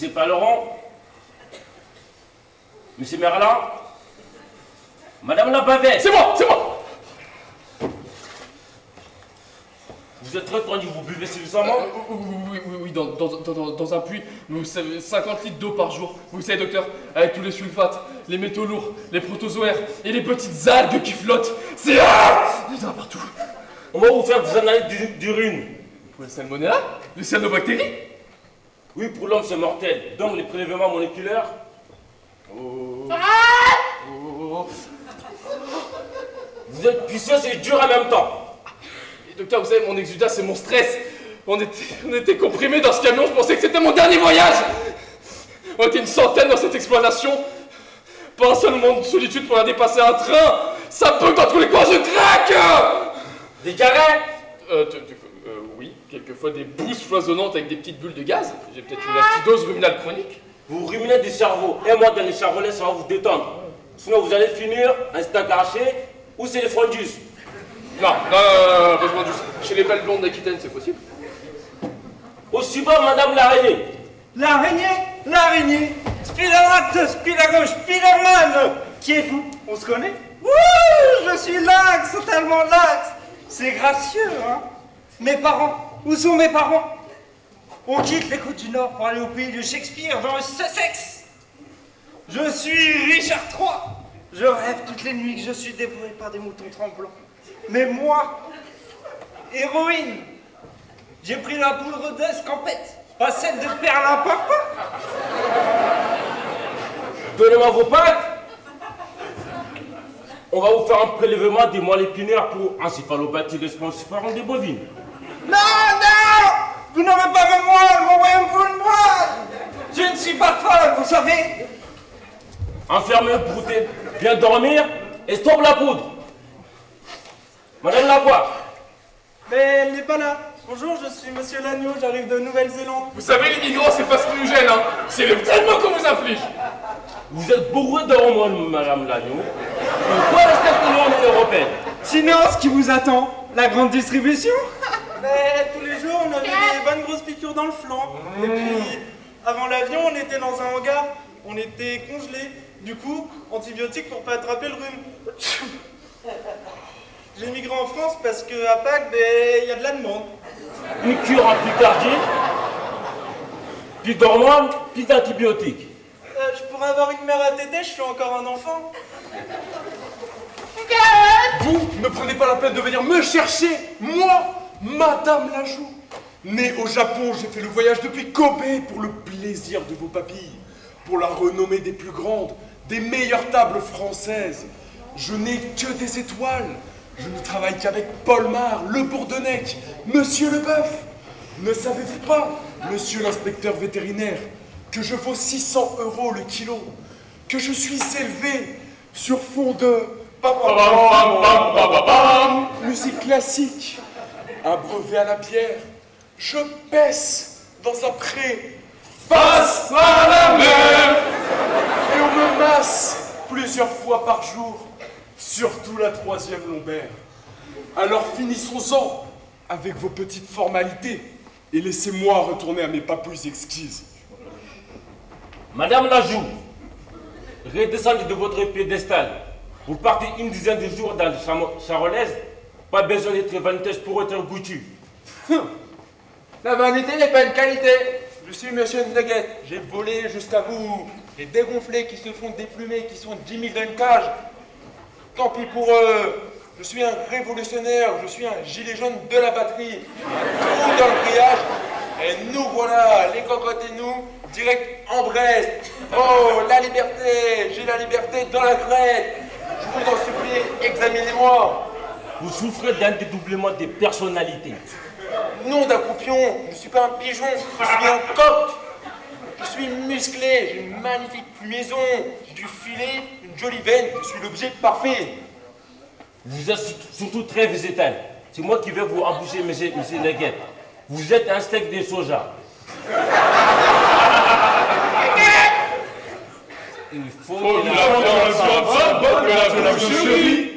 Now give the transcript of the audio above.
Monsieur Paleron, Monsieur Merlin, Madame la bavette. C'est moi, c'est moi. Vous êtes très tendu, vous buvez suffisamment? Oui, dans un puits, vous savez, 50 litres d'eau par jour. Vous savez, docteur, avec tous les sulfates, les métaux lourds, les protozoaires et les petites algues qui flottent. C'est... il y en a partout. On va vous faire des analyses d'urine. Pour les salmonella? Les cyanobactéries? Oui, pour l'homme, c'est mortel. Donc, les prélèvements moléculaires... Vous êtes puissant et dur en même temps. Docteur, vous savez, mon exudat, c'est mon stress. On était comprimés dans ce camion, je pensais que c'était mon dernier voyage. On était une centaine dans cette exploitation. Pas un seul moment de solitude pour aller dépasser un train. Ça bug dans tous les coins, je craque. Des carrés? Oui, quelquefois des bousses foisonnantes avec des petites bulles de gaz. J'ai peut-être une acidose ruminale chronique. Vous ruminez des cerveaux. Et moi, dans les charolais, ça va vous détendre. Sinon, vous allez finir un steak arraché ou c'est les fondus. Non, besoin du... Chez les belles blondes d'Aquitaine, c'est possible. Aussi bas, Madame l'araignée. L'araignée Spideracte, Spidergo, Spiderman. Qui êtes-vous? On se connaît? Ouh, je suis Lynx, totalement Lynx. C'est gracieux, hein? Mes parents, où sont mes parents? On quitte les côtes du Nord pour aller au pays de Shakespeare, dans le Sussex. Je suis Richard III. Je rêve toutes les nuits que je suis dévoré par des moutons tremblants. Mais moi, héroïne, j'ai pris la poudre d'escampette, pas celle de perlimpinpin. Donnez-moi vos pattes. On va vous faire un prélèvement des moelles épinières pour encéphalopathie responsiforme des bovines. Non, non! Vous n'aurez pas de moelle, mon royaume pour une moelle! Je ne suis pas folle, vous savez! Enfermez, broutez, bien dormir et stop la poudre. Madame Lavoie. Mais elle n'est pas là. Bonjour, je suis Monsieur Lagneau, j'arrive de Nouvelle-Zélande. Vous savez, les migrants, c'est pas ce qui nous gêne, hein. C'est le traitement qu'on vous inflige. Vous êtes bourré d'hormones, Madame Lagneau. Il faut respecter l'Union européenne. Sinon, ce qui vous attend, la grande distribution? Mais tous les jours, on avait des bonnes grosses piqûres dans le flanc. Et puis, avant l'avion, on était dans un hangar. On était congelés. Du coup, antibiotiques pour pas attraper le rhume. J'ai migré en France parce qu'à Pâques, il y a de la demande. Une cure en Picardie, puis d'hormones, puis d'antibiotiques. Je pourrais avoir une mère à téter, je suis encore un enfant. Vous ne prenez pas la peine de venir me chercher, moi, Madame Lajoux. Née au Japon, j'ai fait le voyage depuis Kobe pour le plaisir de vos papilles, pour la renommée des plus grandes, des meilleures tables françaises. Je n'ai que des étoiles. Je ne travaille qu'avec Paul Mare, le Bourdonnec, Monsieur Leboeuf. Ne savez-vous pas, Monsieur l'inspecteur vétérinaire, que je vaux 600 € le kilo, que je suis élevé sur fond de musique classique, un brevet à la bière, je pèse dans un pré face à la mer et on me masse plusieurs fois par jour, surtout la 3e lombaire. Alors finissons-en avec vos petites formalités et laissez-moi retourner à mes papouilles exquises. Madame Lajoux, redescendez de votre piédestal. Vous partez une dizaine de jours dans le Charolaise. Pas besoin d'être vaniteuse pour être goûtu. La vanité n'est pas une qualité. Je suis Monsieur Nugget. J'ai volé jusqu'à vous. Les dégonflés qui se font déplumer, qui sont 10 000 dans une cage. Tant pis pour eux. Je suis un révolutionnaire. Je suis un gilet jaune de la batterie. Un trou dans le grillage. Et nous voilà, les cocottes et nous, direct en Brest. Oh, la liberté. J'ai la liberté dans la crête. Je vous en supplie, examinez-moi. Vous souffrez d'un dédoublement des personnalités. Non, d'un croupion, je ne suis pas un pigeon, je suis un coq. Je suis musclé, j'ai une magnifique maison, j'ai du filet, une jolie veine, je suis l'objet parfait. Vous êtes surtout très végétal. C'est moi qui vais vous embaucher, monsieur Leguet. Vous êtes un steak de soja. Il faut que la viande soit bonne que la boucherie.